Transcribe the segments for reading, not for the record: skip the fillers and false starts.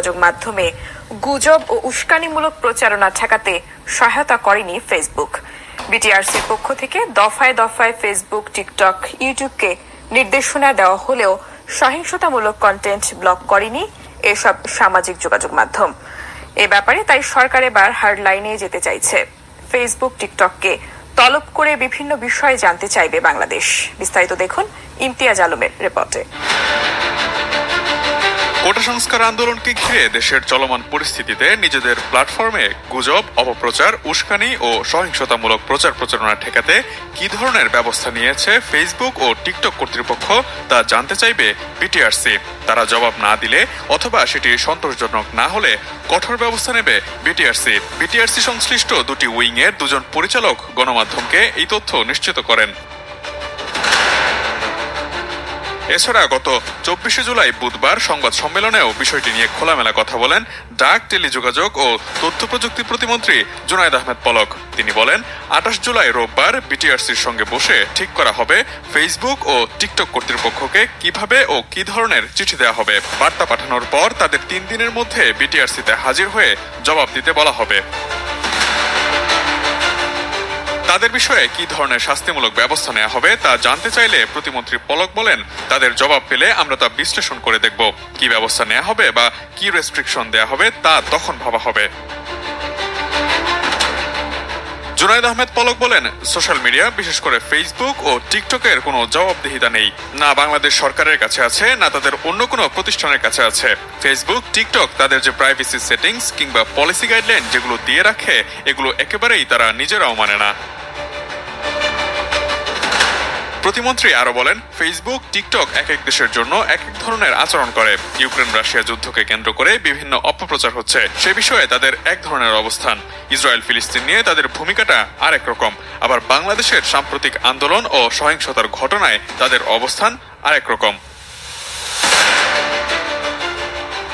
যোগাযোগ মাধ্যমে গুজব ও উস্কানিমূলক প্রচারণা ঠেকাতে সহায়তা করেনি ফেসবুক। বিটিআরসির পক্ষ থেকে দফায় দফায় ফেসবুক, টিকটক, ইউটিউবকে নির্দেশনা দেওয়া হলেও সহিংসতামূলক কন্টেন্ট ব্লক করেনি এসব সামাজিক যোগাযোগ মাধ্যম। এ ব্যাপারে তাই সরকার এবার হার্ড লাইনে যেতে চাইছে। ফেসবুক, টিকটককে তলব করে বিভিন্ন বিষয়ে জানতে চাইবে বাংলাদেশ। বিস্তারিত দেখুন ইমতিয়াজ আলমের রিপোর্টে। কোটা সংস্কার আন্দোলনকে ঘিরে দেশের চলমান পরিস্থিতিতে নিজেদের প্ল্যাটফর্মে গুজব, অপপ্রচার, উস্কানি ও সহিংসতামূলক প্রচারণা ঠেকাতে কি ধরনের ব্যবস্থা নিয়েছে ফেসবুক ও টিকটক কর্তৃপক্ষ তা জানতে চাইবে বিটিআরসি। তারা জবাব না দিলে অথবা সেটি সন্তোষজনক না হলে কঠোর ব্যবস্থা নেবে বিটিআরসি সংশ্লিষ্ট দুটি উইংয়ের দুজন পরিচালক গণমাধ্যমকে এই তথ্য নিশ্চিত করেন। এছাড়া গত 24শে জুলাই বুধবার সংবাদ সম্মেলনেও বিষয়টি নিয়ে খোলামেলা কথা বলেন ডাক, টেলিযোগাযোগ ও তথ্য প্রযুক্তি প্রতিমন্ত্রী জুনায়েদ আহমেদ পলক। তিনি বলেন, 28 জুলাই রোববার বিটিআরসির সঙ্গে বসে ঠিক করা হবে ফেসবুক ও টিকটক কর্তৃপক্ষকে কিভাবে ও কি ধরনের চিঠি দেওয়া হবে। বার্তা পাঠানোর পর তাদের 3 দিনের মধ্যে বিটিআরসিতে হাজির হয়ে জবাব দিতে বলা হবে। তাদের বিষয়ে কি ধরনের শাস্তিমূলক ব্যবস্থা নেওয়া হবে তা জানতে চাইলে প্রতিমন্ত্রী পলক বলেন, তাদের জবাব পেলে আমরা তা বিশ্লেষণ করে দেখব। কি ব্যবস্থা নেওয়া হবে বা কি রেস্ট্রিকশন দেওয়া হবে তা তখন ভাবা হবে। জুনায়েদ আহমেদ পলক বলেন, সোশ্যাল মিডিয়া বিশেষ করে ফেসবুক ও টিকটকের কোনো জবাবদিহিতা নেই। না বাংলাদেশ সরকারের কাছে আছে, না তাদের অন্য কোনো প্রতিষ্ঠানের কাছে আছে। ফেসবুক, টিকটক তাদের যে প্রাইভেসি সেটিংস কিংবা পলিসি গাইডলাইন যেগুলো দিয়ে রাখে, এগুলো একেবারেই তারা নিজেরাও মানে না। প্রতিমন্ত্রী আরো বলেন, ফেসবুক, টিকটক এক এক দেশের জন্য এক এক ধরনের আচরণ করে। ইউক্রেন রাশিয়া যুদ্ধকে কেন্দ্র করে বিভিন্ন অপপ্রচার হচ্ছে, সে বিষয়ে তাদের এক ধরনের অবস্থান। ইসরায়েল ফিলিস্তিন নিয়ে তাদের ভূমিকাটা আরেক রকম। আবার বাংলাদেশের সাম্প্রতিক আন্দোলন ও সহিংসতার ঘটনায় তাদের অবস্থান আরেক রকম।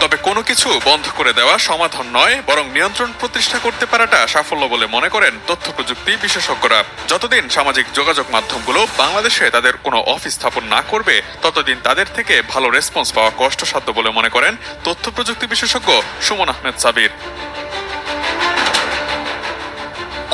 তবে কোনো কিছু বন্ধ করে দেওয়া সমাধান নয়, বরং নিয়ন্ত্রণ প্রতিষ্ঠা করতে পারাটা সাফল্য বলে মনে করেন তথ্য প্রযুক্তি বিশেষজ্ঞরা। যতদিন সামাজিক যোগাযোগ মাধ্যমগুলো বাংলাদেশে তাদের কোনো অফিস স্থাপন না করবে, ততদিন তাদের থেকে ভালো রেসপন্স পাওয়া কষ্টসাধ্য বলে মনে করেন তথ্য প্রযুক্তি বিশেষজ্ঞ সুমন আহমেদ সাবির।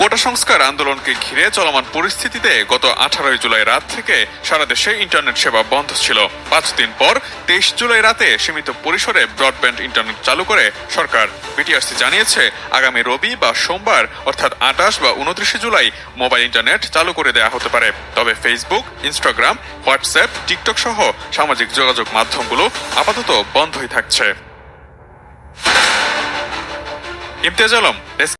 কোটা সংস্কার আন্দোলনকে ঘিরে চলমান পরিস্থিতিতে গত 18 জুলাই রাত থেকে সারা দেশে ইন্টারনেট সেবা বন্ধ ছিল। 5 দিন পর 23 জুলাই রাতে সীমিত পরিসরে ব্রডব্যান্ড ইন্টারনেট চালু করে সরকার। বিটিআরসি জানিয়েছে, আগামী রবি বা সোমবার অর্থাৎ 28 বা 29 জুলাই মোবাইল ইন্টারনেট চালু করে দেওয়া হতে পারে। তবে ফেসবুক, ইনস্টাগ্রাম, হোয়াটসঅ্যাপ, টিকটক সহ সামাজিক যোগাযোগ মাধ্যমগুলো আপাতত বন্ধই থাকছে। ইমতিয়াজ আলম।